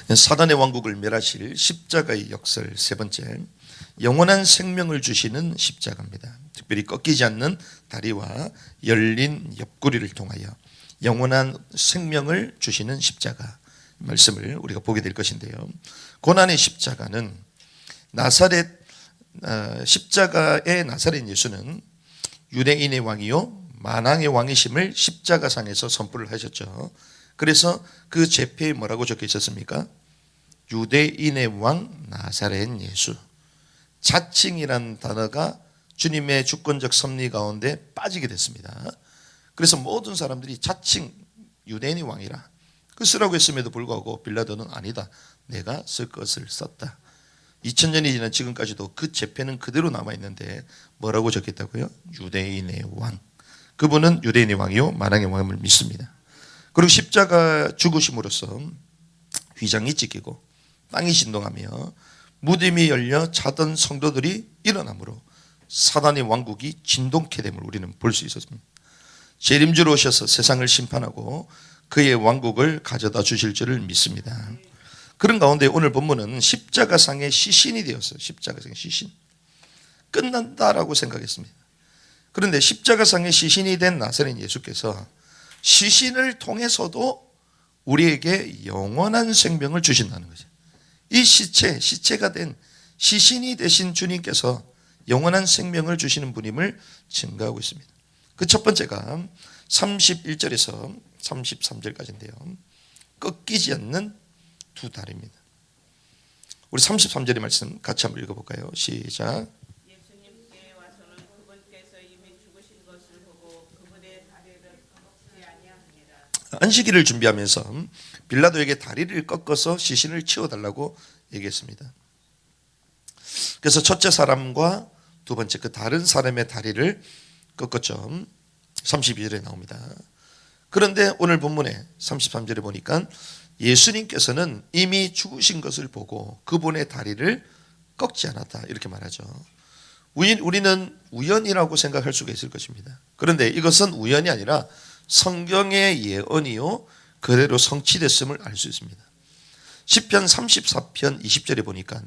사단의 왕국을 멸하실 십자가의 역설 세 번째, 영원한 생명을 주시는 십자가입니다. 특별히 꺾이지 않는 다리와 열린 옆구리를 통하여 영원한 생명을 주시는 십자가 말씀을 우리가 보게 될 것인데요. 고난의 십자가는 십자가의 나사렛 예수는 유대인의 왕이요 만왕의 왕이심을 십자가상에서 선포를 하셨죠. 그래서 그 제표에 뭐라고 적혀 있었습니까? 유대인의 왕 나사렛 예수. 자칭이란 단어가 주님의 주권적 섭리 가운데 빠지게 됐습니다. 그래서 모든 사람들이 자칭 유대인의 왕이라 그 쓰라고 했음에도 불구하고 빌라도는 아니다, 내가 쓸 것을 썼다. 2000년이 지난 지금까지도 그 제표는 그대로 남아있는데 뭐라고 적혔다고요? 유대인의 왕. 그분은 유대인의 왕이요 만왕의 왕임을 믿습니다. 그리고 십자가 죽으심으로써 휘장이 찢기고 땅이 진동하며 무덤이 열려 자던 성도들이 일어나므로 사단의 왕국이 진동케 됨을 우리는 볼 수 있었습니다. 재림주로 오셔서 세상을 심판하고 그의 왕국을 가져다 주실 줄을 믿습니다. 그런 가운데 오늘 본문은 십자가상의 시신이 되었어요. 십자가상의 시신. 끝난다라고 생각했습니다. 그런데 십자가상의 시신이 된 나사렛 예수께서 시신을 통해서도 우리에게 영원한 생명을 주신다는 거죠. 이 시체가 된 시신이 되신 주님께서 영원한 생명을 주시는 분임을 증거하고 있습니다. 그 첫 번째가 31절에서 33절까지인데요. 꺾이지 않는 두 다리입니다. 우리 33절의 말씀 같이 한번 읽어볼까요? 시작. 예수님께 와서는 그분께서 이미 죽으신 것을 보고 그분의 다리를 꺾지 아니하니라. 안식일을 준비하면서 빌라도에게 다리를 꺾어서 시신을 치워달라고 얘기했습니다. 그래서 첫째 사람과 두 번째 그 다른 사람의 다리를 꺾었죠. 32절에 나옵니다. 그런데 오늘 본문에 33절에 보니까 예수님께서는 이미 죽으신 것을 보고 그분의 다리를 꺾지 않았다 이렇게 말하죠. 우리는 우연이라고 생각할 수가 있을 것입니다. 그런데 이것은 우연이 아니라 성경의 예언이요 그대로 성취됐음을 알 수 있습니다. 시편 34편 20절에 보니까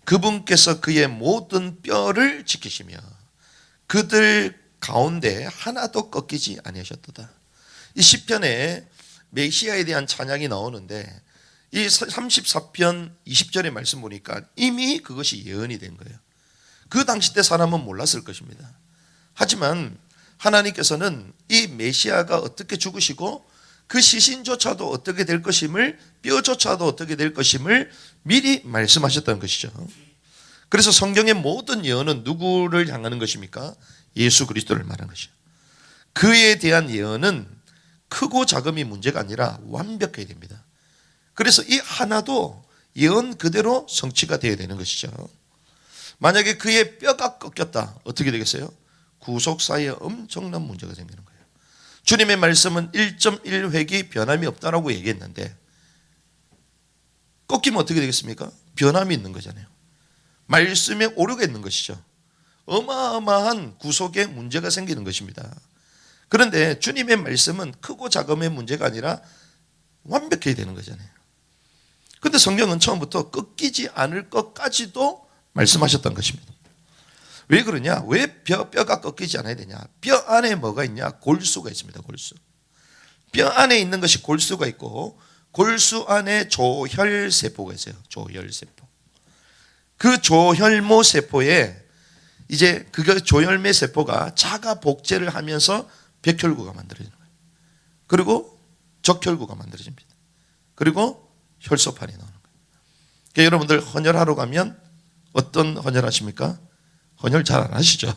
그분께서 그의 모든 뼈를 지키시며 그들 가운데 하나도 꺾이지 아니하셨도다. 이 시편에 메시아에 대한 찬양이 나오는데 이 34편 20절의 말씀 보니까 이미 그것이 예언이 된 거예요. 그 당시 때 사람은 몰랐을 것입니다. 하지만 하나님께서는 이 메시아가 어떻게 죽으시고 그 시신조차도 어떻게 될 것임을, 뼈조차도 어떻게 될 것임을 미리 말씀하셨다는 것이죠. 그래서 성경의 모든 예언은 누구를 향하는 것입니까? 예수 그리스도를 말하는 것이죠. 그에 대한 예언은 크고 작음이 문제가 아니라 완벽해야 됩니다. 그래서 이 하나도 예언 그대로 성취가 되어야 되는 것이죠. 만약에 그의 뼈가 꺾였다, 어떻게 되겠어요? 구속사에 엄청난 문제가 생기는 거예요. 주님의 말씀은 1.1획이 변함이 없다라고 얘기했는데 꺾이면 어떻게 되겠습니까? 변함이 있는 거잖아요. 말씀에 오류가 있는 것이죠. 어마어마한 구속에 문제가 생기는 것입니다. 그런데 주님의 말씀은 크고 작음의 문제가 아니라 완벽해야 되는 거잖아요. 그런데 성경은 처음부터 꺾이지 않을 것까지도 말씀하셨던 것입니다. 왜 그러냐? 왜 뼈가 꺾이지 않아야 되냐? 뼈 안에 뭐가 있냐? 골수가 있습니다. 골수. 뼈 안에 있는 것이 골수가 있고 골수 안에 조혈세포가 있어요. 조혈세포. 그 조혈모 세포에 이제 그 조혈매 세포가 자가 복제를 하면서 백혈구가 만들어지는 거예요. 그리고 적혈구가 만들어집니다. 그리고 혈소판이 나오는 거예요. 그러니까 여러분들 헌혈하러 가면 어떤 헌혈 하십니까? 헌혈 잘 안 하시죠?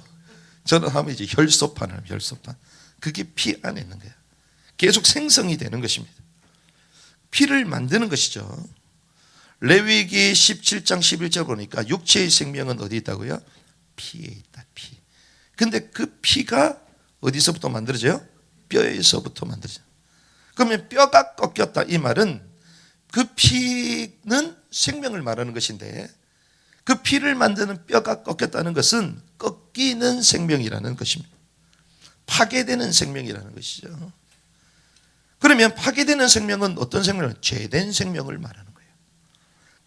저는 하면 이제 혈소판을 합니다. 혈소판. 그게 피 안에 있는 거예요. 계속 생성이 되는 것입니다. 피를 만드는 것이죠. 레위기 17장 11절 보니까 육체의 생명은 어디 있다고요? 피에 있다. 피. 근데 그 피가 어디서부터 만들어져요? 뼈에서부터 만들어져요. 그러면 뼈가 꺾였다 이 말은 그 피는 생명을 말하는 것인데 그 피를 만드는 뼈가 꺾였다는 것은 꺾이는 생명이라는 것입니다. 파괴되는 생명이라는 것이죠. 그러면 파괴되는 생명은 어떤 생명을? 죄된 생명을 말하는 거예요.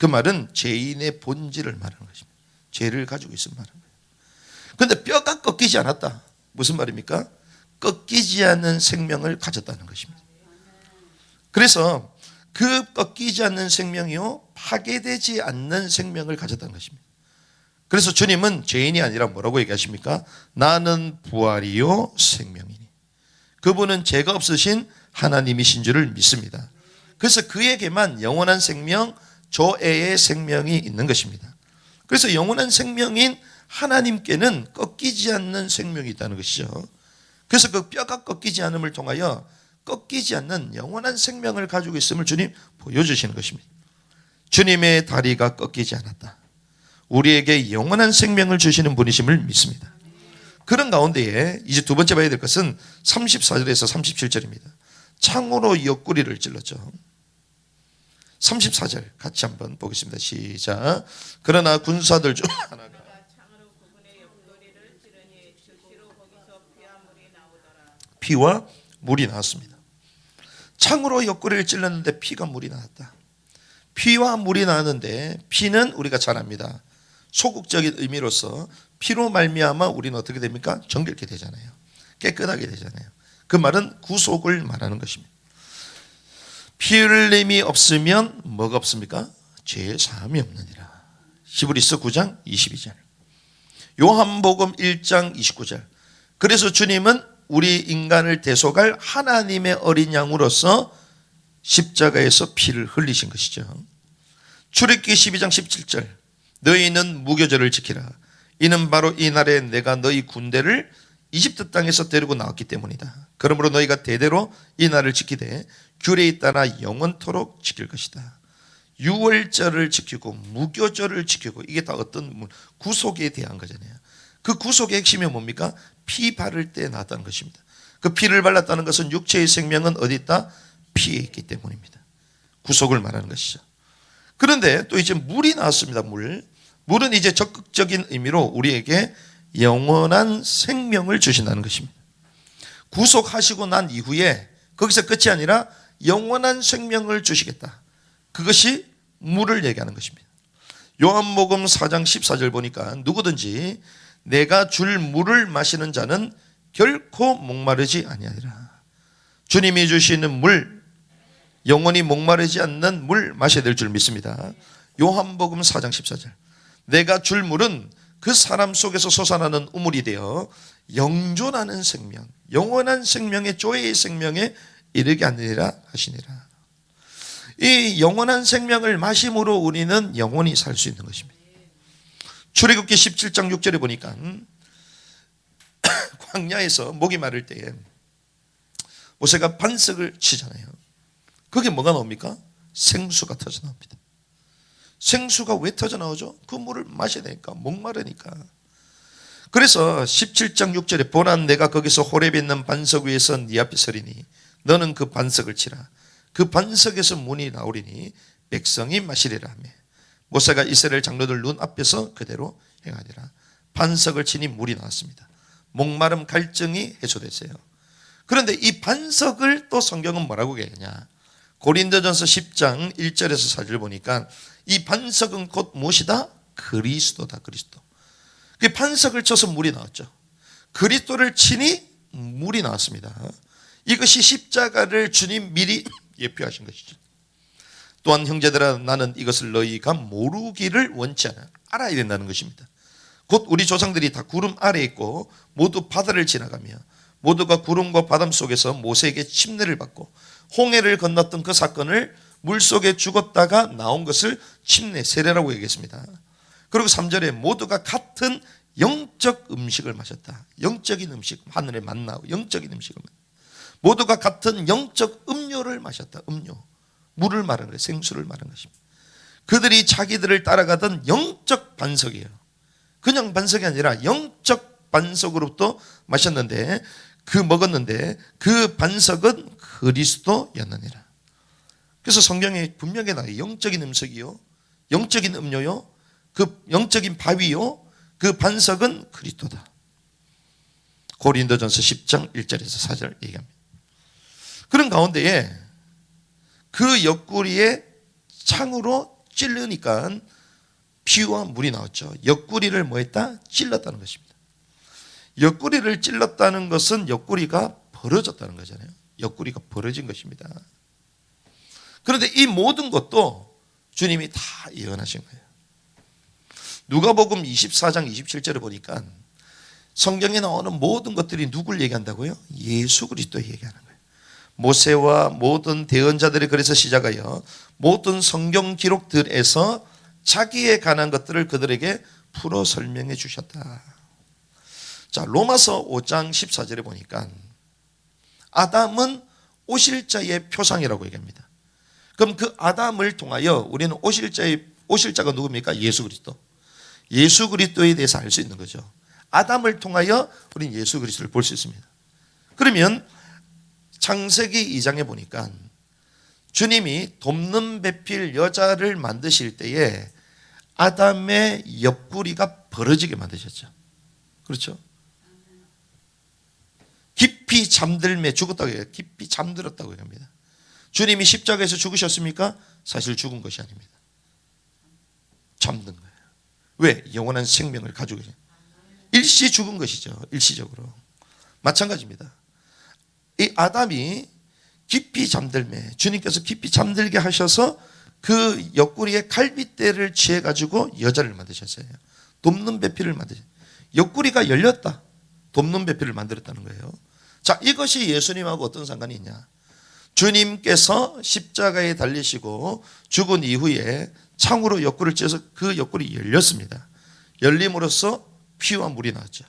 그 말은 죄인의 본질을 말하는 것입니다. 죄를 가지고 있으면 말하는 거예요. 그런데 뼈가 꺾이지 않았다. 무슨 말입니까? 꺾이지 않는 생명을 가졌다는 것입니다. 그래서 그 꺾이지 않는 생명이요, 파괴되지 않는 생명을 가졌다는 것입니다. 그래서 주님은 죄인이 아니라 뭐라고 얘기하십니까? 나는 부활이요 생명이니. 그분은 죄가 없으신 하나님이신 줄을 믿습니다. 그래서 그에게만 영원한 생명, 조애의 생명이 있는 것입니다. 그래서 영원한 생명인 하나님께는 꺾이지 않는 생명이 있다는 것이죠. 그래서 그 뼈가 꺾이지 않음을 통하여 꺾이지 않는 영원한 생명을 가지고 있음을 주님 보여주시는 것입니다. 주님의 다리가 꺾이지 않았다. 우리에게 영원한 생명을 주시는 분이심을 믿습니다. 그런 가운데에 이제 두 번째 봐야 될 것은 34절에서 37절입니다. 창으로 옆구리를 찔렀죠. 34절 같이 한번 보겠습니다. 시작. 그러나 군사들 중 하나가 창으로 그분의 옆구리를 찌르니 즉시로 거기서 피와 물이 나오더라. 피와 물이 나왔습니다. 창으로 옆구리를 찔렀는데 피가 물이 나왔다. 피와 물이 나왔는데 피는 우리가 잘 압니다. 소극적인 의미로서 피로 말미암아 우리는 어떻게 됩니까? 정결케 되잖아요. 깨끗하게 되잖아요. 그 말은 구속을 말하는 것입니다. 피 흘림이 없으면 뭐가 없습니까? 죄의 사함이 없느니라. 히브리서 9장 22절, 요한복음 1장 29절. 그래서 주님은 우리 인간을 대속할 하나님의 어린 양으로서 십자가에서 피를 흘리신 것이죠. 출애굽기 12장 17절, 너희는 무교절을 지키라. 이는 바로 이 날에 내가 너희 군대를 이집트 땅에서 데리고 나왔기 때문이다. 그러므로 너희가 대대로 이 날을 지키되 규례에 따라 영원토록 지킬 것이다. 유월절을 지키고 무교절을 지키고, 이게 다 어떤 구속에 대한 거잖아요. 그 구속의 핵심이 뭡니까? 피 바를 때 나왔다는 것입니다. 그 피를 발랐다는 것은 육체의 생명은 어디 있다? 피에 있기 때문입니다. 구속을 말하는 것이죠. 그런데 또 이제 물이 나왔습니다. 물은 이제 적극적인 의미로 우리에게 영원한 생명을 주신다는 것입니다. 구속하시고 난 이후에 거기서 끝이 아니라 영원한 생명을 주시겠다. 그것이 물을 얘기하는 것입니다. 요한복음 4장 14절 보니까 누구든지 내가 줄 물을 마시는 자는 결코 목마르지 아니하리라. 주님이 주시는 물, 영원히 목마르지 않는 물 마셔야 될 줄 믿습니다. 요한복음 4장 14절, 내가 줄 물은 그 사람 속에서 솟아나는 우물이 되어 영존하는 생명, 영원한 생명의 조예의 생명에 이르게 하느니라 하시니라. 이 영원한 생명을 마심으로 우리는 영원히 살 수 있는 것입니다. 출애굽기 17장 6절에 보니까 광야에서 목이 마를 때에 모세가 반석을 치잖아요. 그게 뭐가 나옵니까? 생수가 터져 나옵니다. 생수가 왜 터져 나오죠? 그 물을 마셔야 되니까, 목마르니까. 그래서 17장 6절에 보라, 내가 거기서 호렙에 있는 반석 위에서 네 앞에 서리니 너는 그 반석을 치라. 그 반석에서 문이 나오리니 백성이 마시리라 하며, 모세가 이스라엘 장로들 눈 앞에서 그대로 행하니라. 반석을 치니 물이 나왔습니다. 목마름 갈증이 해소됐어요. 그런데 이 반석을 또 성경은 뭐라고 얘기하냐? 고린도전서 10장 1절에서 4절 보니까 이 반석은 곧 무엇이다? 그리스도다. 그리스도. 그 반석을 쳐서 물이 나왔죠. 그리스도를 치니 물이 나왔습니다. 이것이 십자가를 주님 미리 예표하신 것이죠. 또한 형제들아, 나는 이것을 너희가 모르기를 원치 않아. 알아야 된다는 것입니다. 곧 우리 조상들이 다 구름 아래에 있고 모두 바다를 지나가며 모두가 구름과 바람 속에서 모세에게 침례를 받고 홍해를 건넜던 그 사건을 물속에 죽었다가 나온 것을 침례, 세례라고 얘기했습니다. 그리고 3절에 모두가 같은 영적 음식을 마셨다. 영적인 음식, 하늘의 만나고 영적인 음식을 마셨다. 모두가 같은 영적 음료를 마셨다. 음료, 물을 말하는 거예요. 생수를 말하는 것입니다. 그들이 자기들을 따라가던 영적 반석이에요. 그냥 반석이 아니라 영적 반석으로부터 마셨는데, 먹었는데 그 반석은 그리스도였느니라. 그래서 성경에 분명히 나와요. 영적인 음식이요, 영적인 음료요, 그 영적인 바위요, 그 반석은 그리스도다. 고린도전서 10장 1절에서 4절 얘기합니다. 그런 가운데에 그 옆구리에 창으로 찔르니까 피와 물이 나왔죠. 옆구리를 뭐 했다? 찔렀다는 것입니다. 옆구리를 찔렀다는 것은 옆구리가 벌어졌다는 거잖아요. 옆구리가 벌어진 것입니다. 그런데 이 모든 것도 주님이 다 예언하신 거예요. 누가복음 24장 27절을 보니까 성경에 나오는 모든 것들이 누굴 얘기한다고요? 예수 그리스도 얘기하는 거예요. 모세와 모든 대언자들이 그래서 시작하여 모든 성경 기록들에서 자기에 관한 것들을 그들에게 풀어 설명해 주셨다. 자, 로마서 5장 14절에 보니까 아담은 오실 자의 표상이라고 얘기합니다. 그럼 그 아담을 통하여 우리는 오실 자가 누굽니까? 예수 그리스도. 예수 그리스도에 대해서 알 수 있는 거죠. 아담을 통하여 우리는 예수 그리스도를 볼 수 있습니다. 그러면 창세기 2장에 보니까 주님이 돕는 배필 여자를 만드실 때에 아담의 옆구리가 벌어지게 만드셨죠. 그렇죠? 깊이 잠들매 죽었다고 해요. 깊이 잠들었다고 합니다. 주님이 십자가에서 죽으셨습니까? 사실 죽은 것이 아닙니다. 잠든 거예요. 왜? 영원한 생명을 가지고 계세요. 일시 죽은 것이죠. 일시적으로. 마찬가지입니다. 이 아담이 깊이 잠들매, 주님께서 깊이 잠들게 하셔서 그 옆구리에 갈빗대를 취해 가지고 여자를 만드셨어요. 돕는 배필을 만드셨어요. 옆구리가 열렸다. 돕는 배필을 만들었다는 거예요. 자, 이것이 예수님하고 어떤 상관이 있냐? 주님께서 십자가에 달리시고 죽은 이후에 창으로 옆구리를 째서 그 옆구리 열렸습니다. 열림으로써 피와 물이 나왔죠.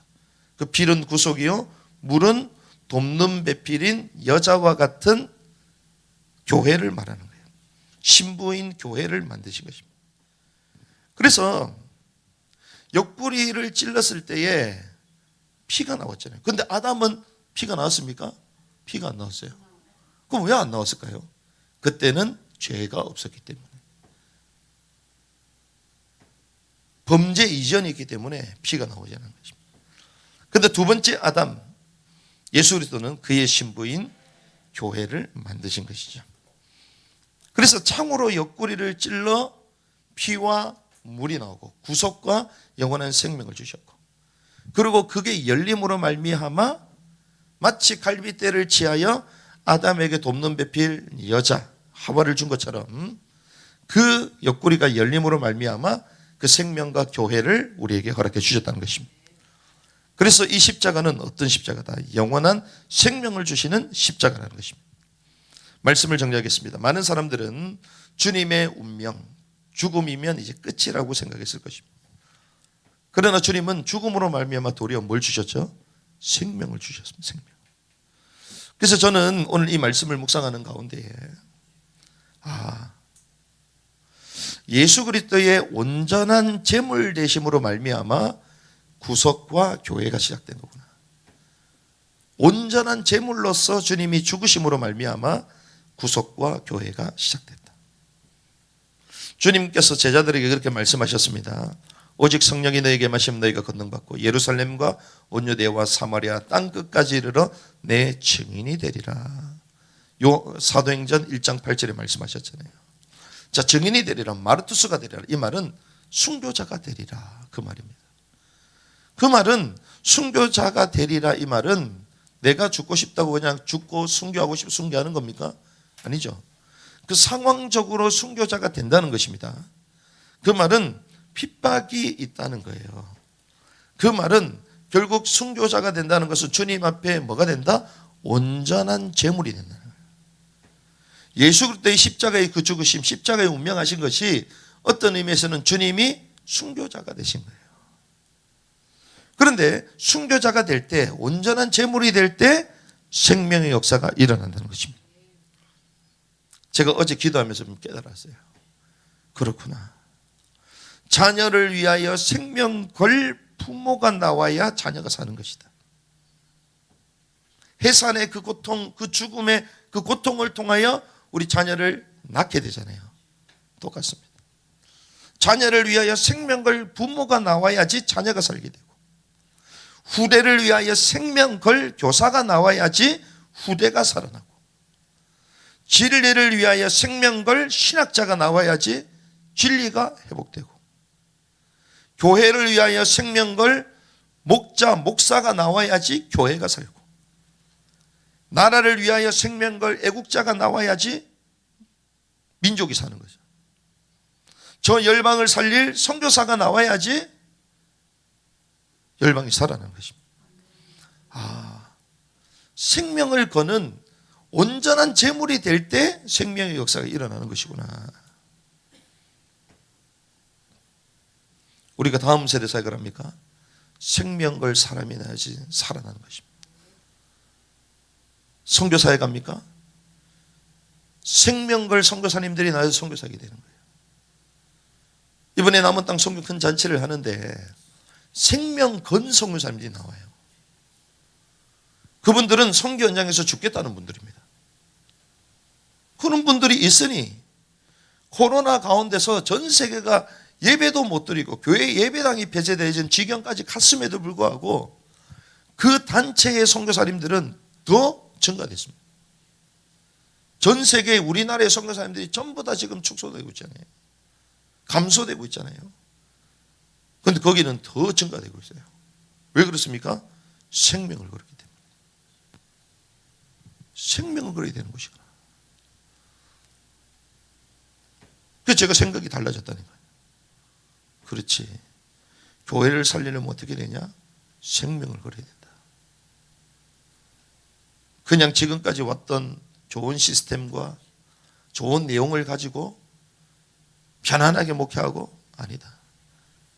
그 필은 구속이요, 물은 돕는 배필인 여자와 같은 교회를 말하는 거예요. 신부인 교회를 만드신 것입니다. 그래서 옆구리를 찔렀을 때에 피가 나왔잖아요. 그런데 아담은 피가 나왔습니까? 피가 안 나왔어요. 그럼 왜 안 나왔을까요? 그때는 죄가 없었기 때문에. 범죄 이전이 있기 때문에 피가 나오지 않는 것입니다. 그런데 두 번째 아담, 예수 그리스도는 그의 신부인 교회를 만드신 것이죠. 그래서 창으로 옆구리를 찔러 피와 물이 나오고 구속과 영원한 생명을 주셨고, 그리고 그게 열림으로 말미암아 마치 갈빗대를 취하여 아담에게 돕는 배필 여자 하와를 준 것처럼 그 옆구리가 열림으로 말미암아 그 생명과 교회를 우리에게 허락해 주셨다는 것입니다. 그래서 이 십자가는 어떤 십자가다? 영원한 생명을 주시는 십자가라는 것입니다. 말씀을 정리하겠습니다. 많은 사람들은 주님의 운명, 죽음이면 이제 끝이라고 생각했을 것입니다. 그러나 주님은 죽음으로 말미암아 도리어 뭘 주셨죠? 생명을 주셨습니다. 생명. 그래서 저는 오늘 이 말씀을 묵상하는 가운데에 예수 그리스도의 온전한 제물 되심으로 말미암아 구속과 교회가 시작된 거구나. 온전한 제물로서 주님이 죽으심으로 말미암아 구속과 교회가 시작됐다. 주님께서 제자들에게 그렇게 말씀하셨습니다. 오직 성령이 너에게 마시면 너희가 권능받고 예루살렘과 온 유대와 사마리아 땅끝까지 이르러 내 증인이 되리라. 요 사도행전 1장 8절에 말씀하셨잖아요. 자, 증인이 되리라, 마르투스가 되리라. 이 말은 순교자가 되리라, 그 말입니다. 그 말은 순교자가 되리라, 이 말은 내가 죽고 싶다고 그냥 죽고 순교하고 싶고 순교하는 겁니까? 아니죠. 그 상황적으로 순교자가 된다는 것입니다. 그 말은 핍박이 있다는 거예요. 그 말은 결국 순교자가 된다는 것은 주님 앞에 뭐가 된다? 온전한 제물이 된다는 거예요. 예수 그리스도의 십자가의 그 죽으심, 십자가의 운명하신 것이 어떤 의미에서는 주님이 순교자가 되신 거예요. 그런데 순교자가 될 때, 온전한 제물이 될 때 생명의 역사가 일어난다는 것입니다. 제가 어제 기도하면서 좀 깨달았어요. 그렇구나. 자녀를 위하여 생명 걸 부모가 나와야 자녀가 사는 것이다. 해산의 그 고통, 그 죽음의 그 고통을 통하여 우리 자녀를 낳게 되잖아요. 똑같습니다. 자녀를 위하여 생명 걸 부모가 나와야지 자녀가 살게 되고, 후대를 위하여 생명 걸 교사가 나와야지 후대가 살아나고, 진리를 위하여 생명 걸 신학자가 나와야지 진리가 회복되고, 교회를 위하여 생명 걸 목자, 목사가 나와야지 교회가 살고, 나라를 위하여 생명 걸 애국자가 나와야지 민족이 사는 거죠. 저 열방을 살릴 선교사가 나와야지 열방이 살아나는 것입니다. 생명을 거는 온전한 제물이 될 때 생명의 역사가 일어나는 것이구나. 우리가 다음 세대 사역을 합니까? 생명 걸 사람이 나야지 살아나는 것입니다. 선교 사역 합니까? 생명 걸 선교사님들이 나와서 선교사하게 되는 거예요. 이번에 남은 땅 선교 큰 잔치를 하는데 생명 건 선교사님들이 나와요. 그분들은 선교 현장에서 죽겠다는 분들입니다. 그런 분들이 있으니 코로나 가운데서 전 세계가 예배도 못 드리고 교회 예배당이 폐쇄되어진 지경까지 갔음에도 불구하고 그 단체의 선교사님들은 더 증가됐습니다. 전 세계 우리나라의 선교사님들이 전부 다 지금 축소되고 있잖아요. 감소되고 있잖아요. 그런데 거기는 더 증가되고 있어요. 왜 그렇습니까? 생명을 걸기 때문에. 생명을 걸어야 되는 것이구나. 그래서 제가 생각이 달라졌다는 거예요. 그렇지. 교회를 살리려면 어떻게 되냐? 생명을 걸어야 된다. 그냥 지금까지 왔던 좋은 시스템과 좋은 내용을 가지고 편안하게 목회하고 아니다.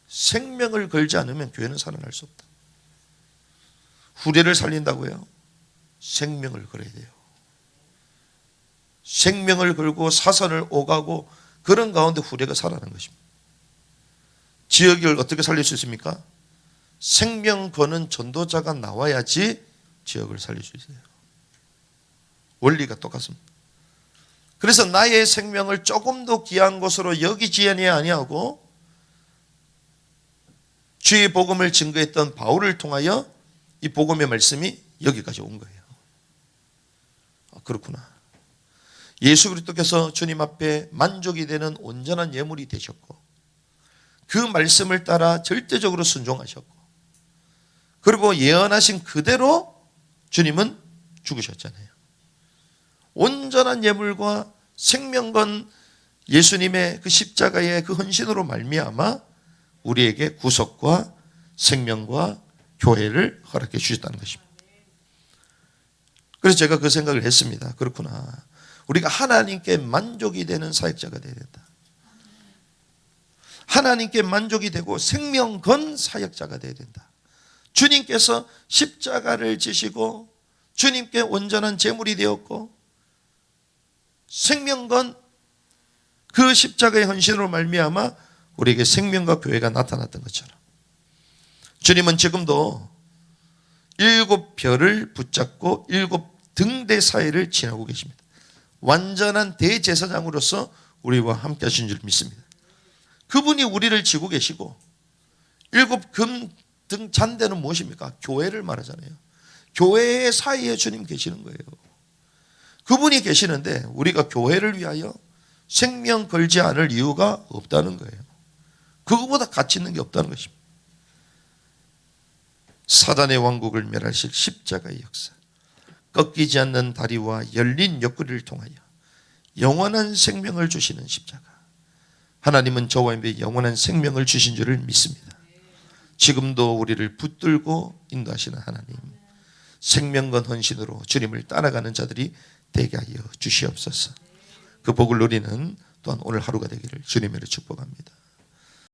생명을 걸지 않으면 교회는 살아날 수 없다. 후대를 살린다고요? 생명을 걸어야 돼요. 생명을 걸고 사선을 오가고 그런 가운데 후대가 살아나는 것입니다. 지역을 어떻게 살릴 수 있습니까? 생명 거는 전도자가 나와야지 지역을 살릴 수 있어요. 원리가 똑같습니다. 그래서 나의 생명을 조금 더 귀한 것으로 여기지 아니하고 주의 복음을 증거했던 바울을 통하여 이 복음의 말씀이 여기까지 온 거예요. 그렇구나. 예수 그리스도께서 주님 앞에 만족이 되는 온전한 예물이 되셨고 그 말씀을 따라 절대적으로 순종하셨고 그리고 예언하신 그대로 주님은 죽으셨잖아요. 온전한 예물과 생명 건 예수님의 그 십자가의 그 헌신으로 말미암아 우리에게 구속과 생명과 교회를 허락해 주셨다는 것입니다. 그래서 제가 그 생각을 했습니다. 그렇구나. 우리가 하나님께 만족이 되는 사역자가 되어야 된다. 하나님께 만족이 되고 생명 건 사역자가 되어야 된다. 주님께서 십자가를 지시고 주님께 온전한 제물이 되었고 생명 건 그 십자가의 헌신으로 말미암아 우리에게 생명과 교회가 나타났던 것처럼 주님은 지금도 7별을 붙잡고 7등대 사이를 지나고 계십니다. 완전한 대제사장으로서 우리와 함께 하신 줄 믿습니다. 그분이 우리를 지고 계시고 7금 잔대는 무엇입니까? 교회를 말하잖아요. 교회의 사이에 주님 계시는 거예요. 그분이 계시는데 우리가 교회를 위하여 생명 걸지 않을 이유가 없다는 거예요. 그거보다 가치 있는 게 없다는 것입니다. 사단의 왕국을 멸하실 십자가의 역사, 꺾이지 않는 다리와 열린 옆구리를 통하여 영원한 생명을 주시는 십자가. 하나님은 저와 함께 영원한 생명을 주신 줄을 믿습니다. 지금도 우리를 붙들고 인도하시는 하나님, 생명건 헌신으로 주님을 따라가는 자들이 되게 하여 주시옵소서. 그 복을 누리는 또한 오늘 하루가 되기를 주님으로 축복합니다.